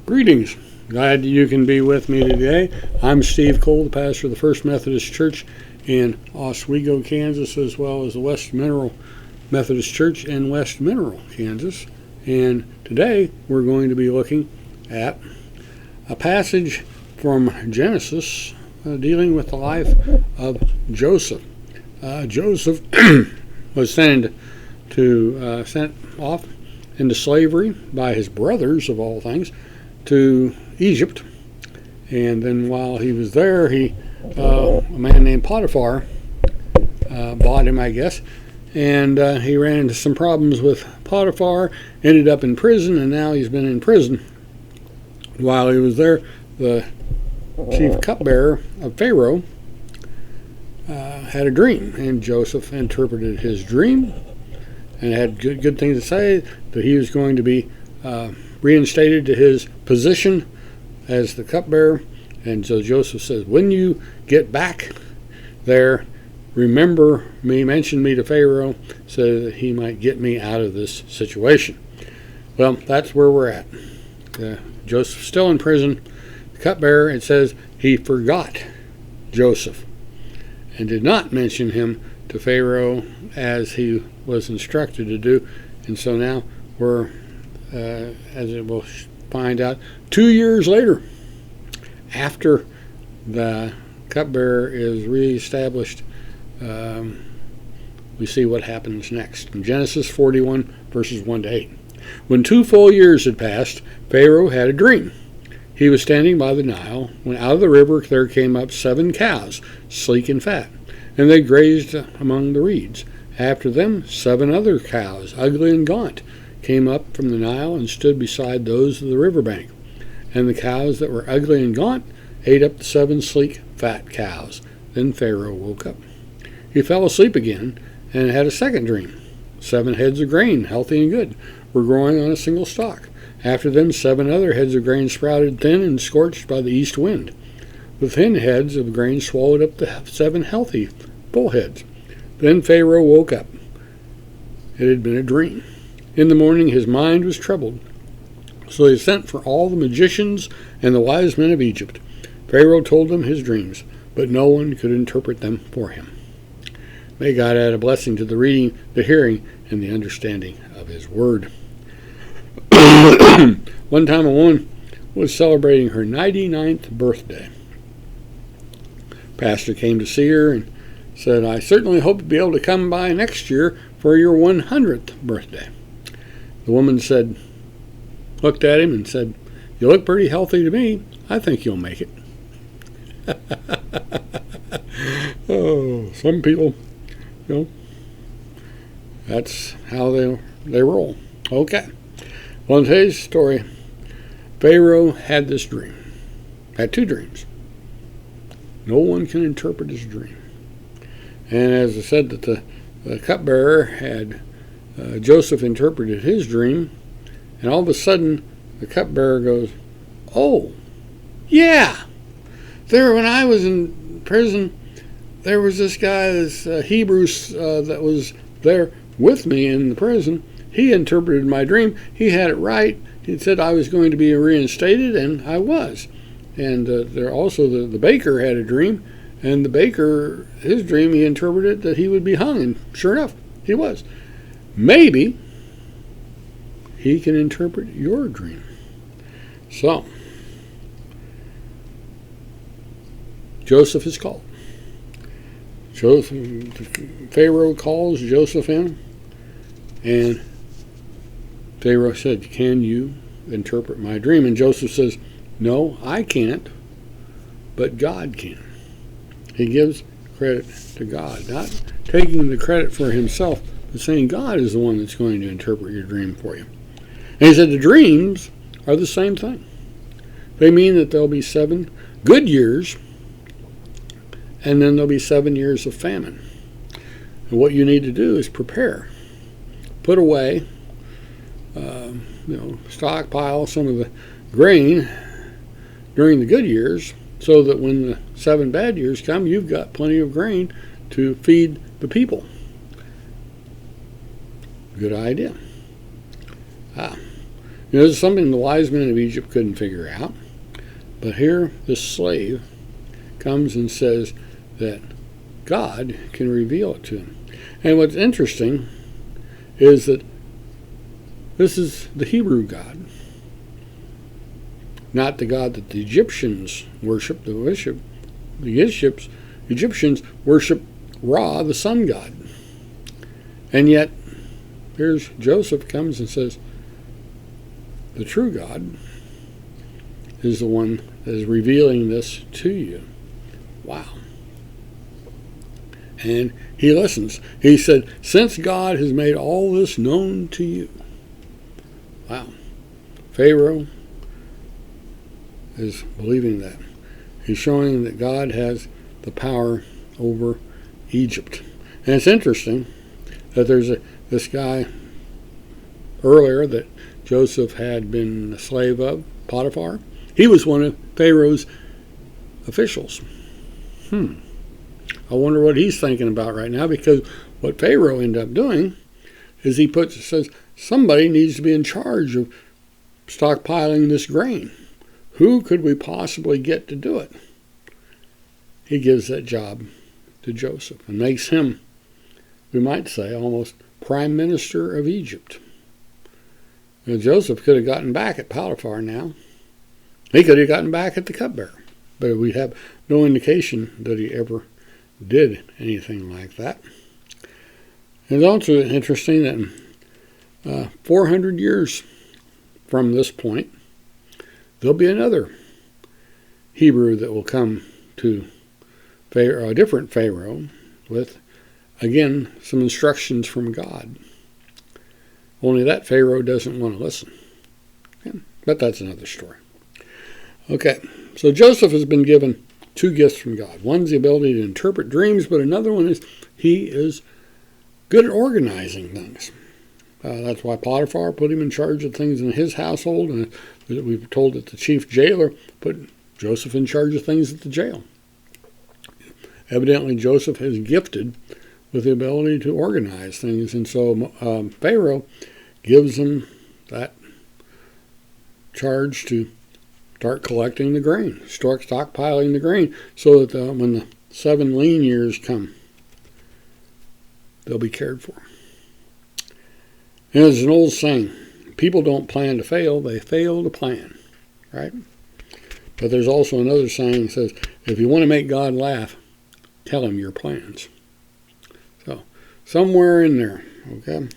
Greetings. Glad you can be with me today. I'm Steve Cole, the pastor of the First Methodist Church in Oswego, Kansas, as well as the West Mineral Methodist Church in West Mineral, Kansas. And today we're going to be looking at a passage from Genesis dealing with the life of Joseph. Joseph was sent off into slavery by his brothers, of all things, to Egypt. And then while he was there, a man named Potiphar bought him, I guess, and he ran into some problems with Potiphar, ended up in prison, and now he's been in prison. While he was there, the chief cupbearer of Pharaoh had a dream, and Joseph interpreted his dream and had good things to say, that he was going to be reinstated to his position as the cupbearer. And so Joseph says, when you get back there, remember me, mention me to Pharaoh, so that he might get me out of this situation. Well, that's where we're at. Joseph's still in prison. The cupbearer, it says, he forgot Joseph and did not mention him to Pharaoh as he was instructed to do. And so now we're, as it will find out, 2 years later, after the cupbearer is reestablished, we see what happens next. In Genesis 41, verses 1 to 8. When 2 full years had passed, Pharaoh had a dream. He was standing by the Nile, when out of the river there came up 7 cows, sleek and fat, and they grazed among the reeds. After them 7 other cows, ugly and gaunt, came up from the Nile and stood beside those of the riverbank. And the cows that were ugly and gaunt ate up the 7 sleek, fat cows. Then Pharaoh woke up. He fell asleep again and had a second dream. 7 heads of grain, healthy and good, were growing on a single stalk. After them 7 other heads of grain sprouted thin and scorched by the east wind. The thin heads of grain swallowed up the 7 healthy, full heads. Then Pharaoh woke up. It had been a dream. In the morning his mind was troubled. So he sent for all the magicians and the wise men of Egypt. Pharaoh told them his dreams, but no one could interpret them for him. May God add a blessing to the reading, the hearing, and the understanding of his word. One time a woman was celebrating her 99th birthday. Pastor came to see her and said, I certainly hope to be able to come by next year for your 100th birthday. The woman looked at him and said, you look pretty healthy to me. I think you'll make it. Oh, some people, that's how they roll. Okay. Well, in today's story, Pharaoh had this dream. Had 2 dreams. No one can interpret his dream. And as I said, that the cupbearer had Joseph interpreted his dream, and all of a sudden the cupbearer goes, oh, yeah, when I was in prison, there was this guy, this Hebrew that was there with me in the prison. He interpreted my dream. He had it right. He said I was going to be reinstated, and I was. And there also the baker had a dream, and the baker, his dream, he interpreted that he would be hung, and sure enough, he was. Maybe he can interpret your dream. So, Joseph is called. Pharaoh calls Joseph in, and Pharaoh said, can you interpret my dream? And Joseph says, no, I can't, but God can. He gives credit to God, not taking the credit for himself, but saying God is the one that's going to interpret your dream for you. And he said the dreams are the same thing. They mean that there'll be 7 good years, and then there'll be 7 years of famine. And what you need to do is prepare. Put away, stockpile some of the grain during the good years, so that when the 7 bad years come, you've got plenty of grain to feed the people. Good idea. This is something the wise men of Egypt couldn't figure out. But here, this slave comes and says that God can reveal it to him. And what's interesting is that this is the Hebrew God, not the God that the Egyptians worship. The Egyptians worship Ra, the sun god. And yet, here's Joseph comes and says, the true God is the one that is revealing this to you. Wow. And he listens. He said, since God has made all this known to you. Wow. Pharaoh is believing that. He's showing that God has the power over Egypt. And it's interesting that there's this guy earlier that Joseph had been a slave of, Potiphar. He was one of Pharaoh's officials. I wonder what he's thinking about right now, because what Pharaoh ended up doing is he says somebody needs to be in charge of stockpiling this grain. Who could we possibly get to do it? He gives that job to Joseph and makes him, we might say, almost prime minister of Egypt. Joseph could have gotten back at Potiphar now. He could have gotten back at the cupbearer. But we have no indication that he ever did anything like that. It's also interesting that 400 years from this point, there'll be another Hebrew that will come to Pharaoh, a different Pharaoh, with, again, some instructions from God. Only that Pharaoh doesn't want to listen. Okay? But that's another story. Okay, so Joseph has been given two gifts from God. One's the ability to interpret dreams, but another one is he is good at organizing things. That's why Potiphar put him in charge of things in his household, and we've told that the chief jailer put Joseph in charge of things at the jail. Evidently, Joseph is gifted with the ability to organize things, and so Pharaoh gives him that charge to start collecting the grain, start stockpiling the grain, so that when the 7 lean years come, they'll be cared for. And there's an old saying, people don't plan to fail, they fail to plan, right? But there's also another saying that says, if you want to make God laugh, tell him your plans. So, somewhere in there, okay?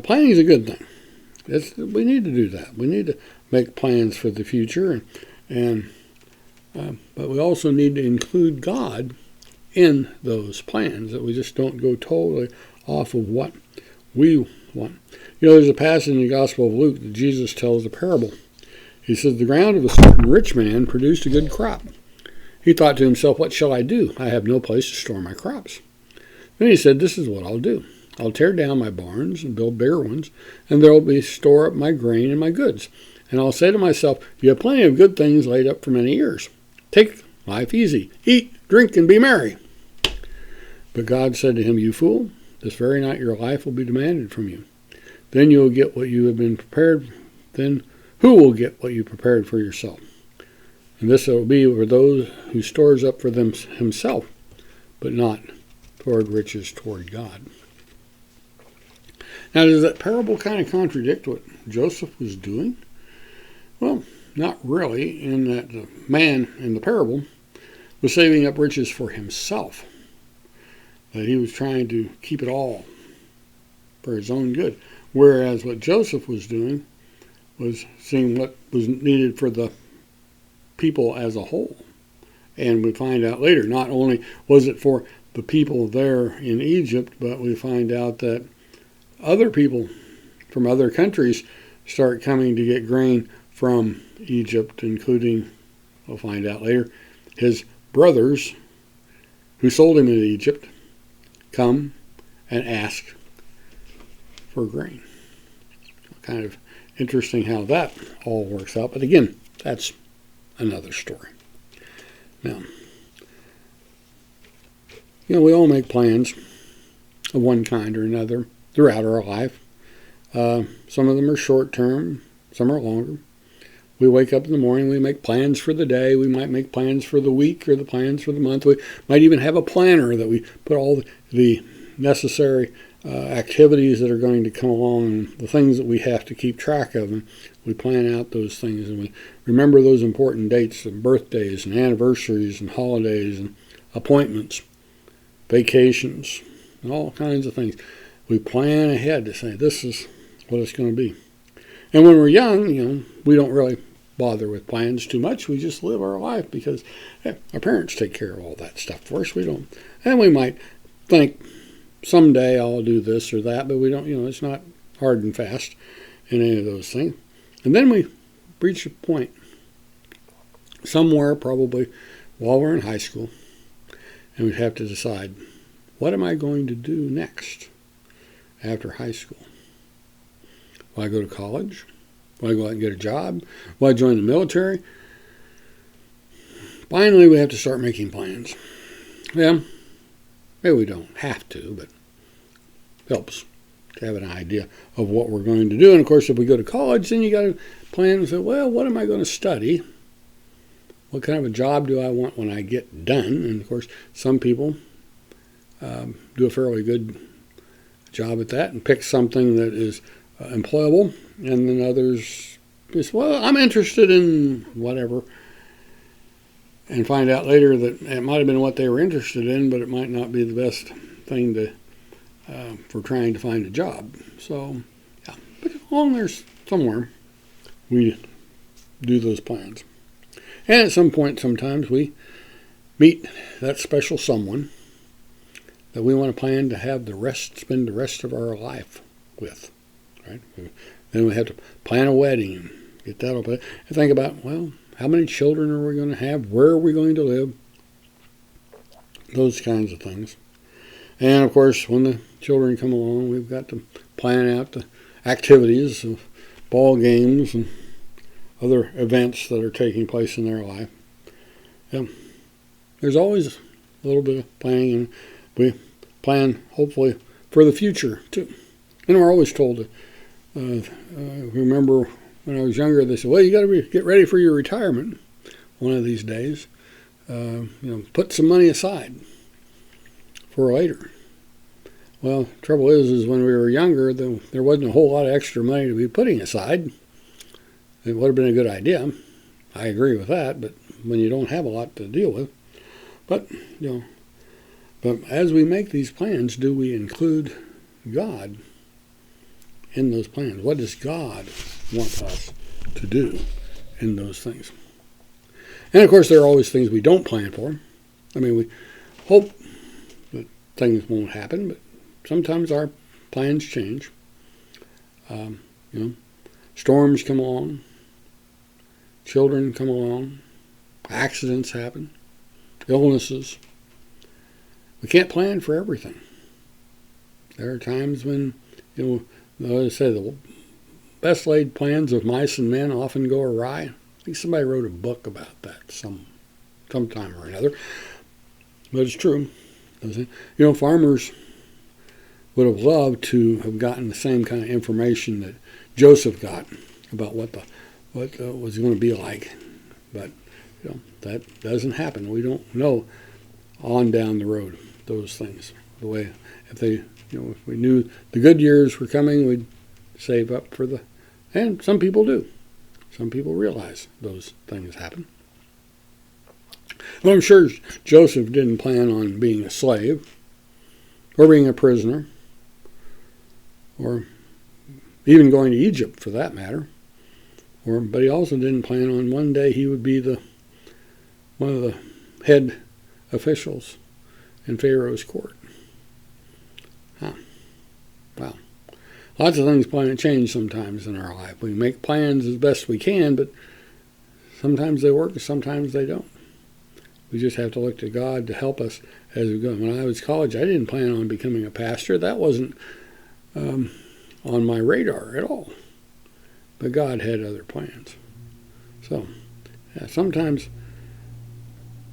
Planning is a good thing. We need to do that. We need to make plans for the future, but we also need to include God in those plans, that we just don't go totally off of what we want. There's a passage in the Gospel of Luke that Jesus tells a parable. He says, the ground of a certain rich man produced a good crop. He thought to himself, what shall I do? I have no place to store my crops. Then he said, this is what I'll do. I'll tear down my barns and build bigger ones, and there will be store up my grain and my goods. And I'll say to myself, you have plenty of good things laid up for many years. Take life easy. Eat, drink, and be merry. But God said to him, you fool, this very night your life will be demanded from you. Then you will get what you have been prepared. Then who will get what you prepared for yourself? And this will be for those who stores up for them himself, but not toward riches toward God. Now, does that parable kind of contradict what Joseph was doing? Well, not really, in that the man in the parable was saving up riches for himself. That he was trying to keep it all for his own good. Whereas what Joseph was doing was seeing what was needed for the people as a whole. And we find out later, not only was it for the people there in Egypt, but we find out that other people from other countries start coming to get grain from Egypt, including, we'll find out later, his brothers who sold him into Egypt come and ask for grain. Kind of interesting how that all works out. But again, that's another story. Now, we all make plans of one kind or another throughout our life. Some of them are short-term. some are longer. We wake up in the morning, we make plans for the day, we might make plans for the week or the plans for the month. We might even have a planner that we put all the necessary activities that are going to come along and the things that we have to keep track of. And we plan out those things and we remember those important dates and birthdays and anniversaries and holidays and appointments, vacations, and all kinds of things. We plan ahead to say this is what it's going to be. And when we're young, we don't really bother with plans too much. We just live our life because our parents take care of all that stuff for us. We don't. And we might think someday I'll do this or that, but we don't, it's not hard and fast in any of those things. And then we reach a point somewhere probably while we're in high school and we have to decide, what am I going to do next after high school? Will I go to college? Will I go out and get a job? Will I join the military? Finally, we have to start making plans. Yeah, maybe we don't have to, but it helps to have an idea of what we're going to do. And of course, if we go to college, then you got to plan and say, well, what am I going to study? What kind of a job do I want when I get done? And of course, some people do a fairly good job at that and pick something that is employable, and then others just, well, I'm interested in whatever, and find out later that it might have been what they were interested in, but it might not be the best thing to for trying to find a job. So, yeah, but along there's somewhere we do those plans, and at some point, sometimes we meet that special someone that we want to plan to have spend the rest of our life with. Right? Then we have to plan a wedding and get that all put. And think about, well, how many children are we going to have? Where are we going to live? Those kinds of things. And of course, when the children come along, we've got to plan out the activities of ball games and other events that are taking place in their life. And there's always a little bit of planning, and we plan, hopefully, for the future, too. And we're always told to remember when I was younger, they said, well, you got to get ready for your retirement one of these days. Put some money aside for later. Well, the trouble is when we were younger, there wasn't a whole lot of extra money to be putting aside. It would have been a good idea. I agree with that, but when you don't have a lot to deal with. But as we make these plans, do we include God in those plans? What does God want us to do in those things? And of course, there are always things we don't plan for. I mean, we hope that things won't happen, but sometimes our plans change. Storms come along, children come along, accidents happen, illnesses. We can't plan for everything. There are times when, I say the best laid plans of mice and men often go awry. I think somebody wrote a book about that sometime or another. But it's true. Farmers would have loved to have gotten the same kind of information that Joseph got about what was going to be like. But that doesn't happen. We don't know on down the road those things. The way if we knew the good years were coming, we'd save up for and some people do. Some people realize those things happen. Well, I'm sure Joseph didn't plan on being a slave or being a prisoner or even going to Egypt for that matter. But he also didn't plan on one day he would be one of the head officials in Pharaoh's court. Wow. Lots of things plan to change sometimes in our life. We make plans as best we can, but sometimes they work and sometimes they don't. We just have to look to God to help us as we go. When I was in college, I didn't plan on becoming a pastor. That wasn't on my radar at all. But God had other plans. So, sometimes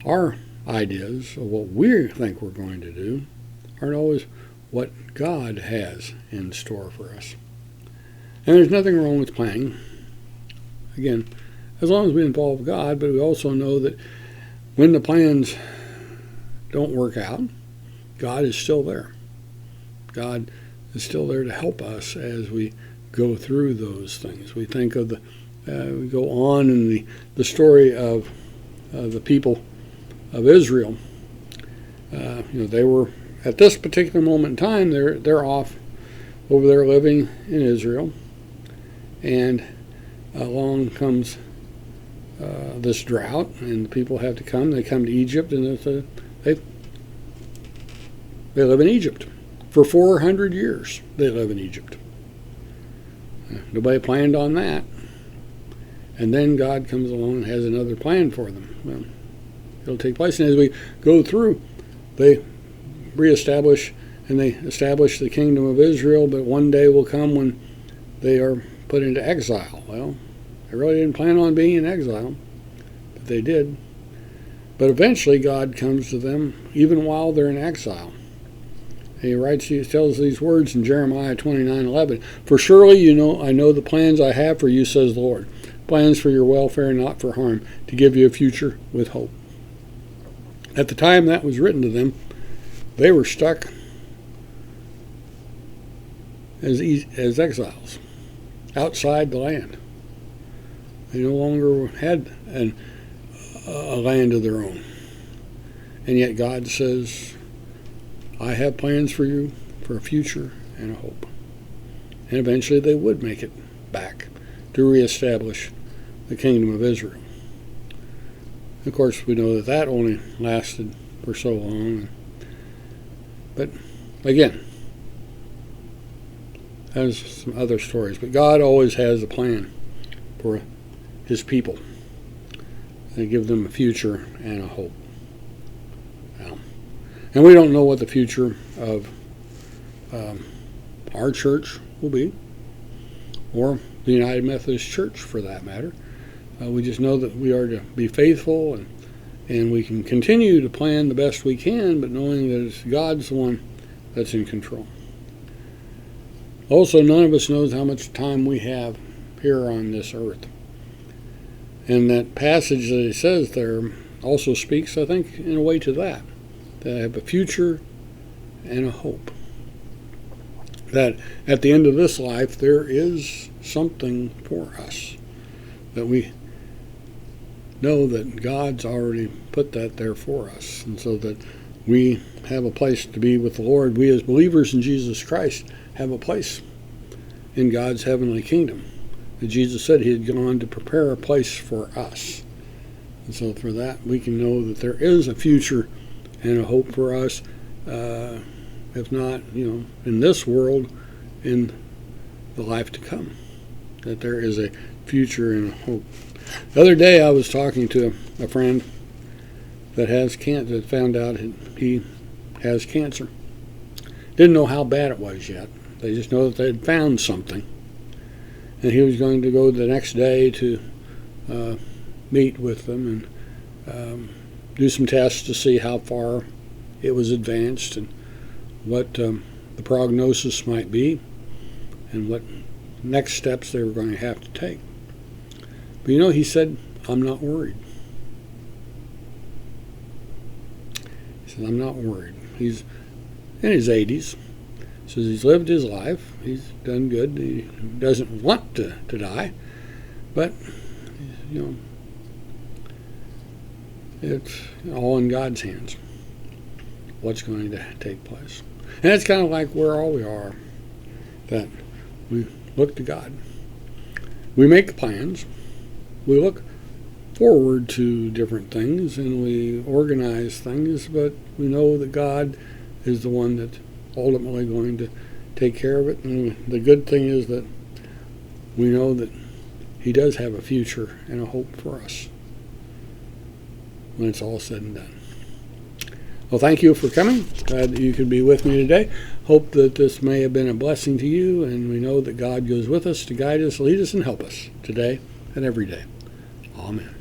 our ideas of what we think we're going to do aren't always what God has in store for us. And there's nothing wrong with planning. again, as long as we involve God, but we also know that when the plans don't work out, God is still there. God is still there to help us as we go through those things. We think of we go on in the story of the people of Israel. They were at this particular moment in time. They're off over there living in Israel, and along comes this drought, and the people have to come. They come to Egypt, and they live in Egypt for 400 years. They live in Egypt. Nobody planned on that. And then God comes along and has another plan for them. Well, it'll take place. And as we go through, they reestablish and they establish the kingdom of Israel, but one day will come when they are put into exile. Well, they really didn't plan on being in exile, but they did. But eventually God comes to them even while they're in exile. He tells these words in Jeremiah 29:11. For surely I know the plans I have for you, says the Lord. Plans for your welfare, not for harm, to give you a future with hope. At the time that was written to them, they were stuck as exiles outside the land. They no longer had a land of their own. And yet God says, I have plans for you for a future and a hope. And eventually they would make it back to reestablish the kingdom of Israel. Of course, we know that only lasted for so long. But again, there's some other stories. But God always has a plan for his people. And give them a future and a hope. And we don't know what the future of our church will be, or the United Methodist Church for that matter. We just know that we are to be faithful, and we can continue to plan the best we can, but knowing that God's the one that's in control. Also, none of us knows how much time we have here on this earth. And that passage that he says there also speaks, I think, in a way to that. That I have a future and a hope. That at the end of this life, there is something for us. That we know that God's already put that there for us. And so that we have a place to be with the Lord. We as believers in Jesus Christ have a place in God's heavenly kingdom. And Jesus said he had gone to prepare a place for us. And so for that, we can know that there is a future and a hope for us, if not, in this world, in the life to come. That there is a future and a hope. The other day I was talking to a friend that has cancer, that found out he has cancer. Didn't know how bad it was yet. They just know that they had found something. And he was going to go the next day to meet with them and do some tests to see how far it was advanced and what the prognosis might be and what next steps they were going to have to take. But he said, I'm not worried. He said, I'm not worried. He's in his 80s. Says he's lived his life. He's done good. He doesn't want to die. But, it's all in God's hands, what's going to take place. And it's kind of like where all we are, that we look to God. We make plans. We look forward to different things, and we organize things, but we know that God is the one that's ultimately going to take care of it. And the good thing is that we know that he does have a future and a hope for us when it's all said and done. Well, thank you for coming. Glad that you could be with me today. Hope that this may have been a blessing to you, and we know that God goes with us to guide us, lead us, and help us today and every day. Amen.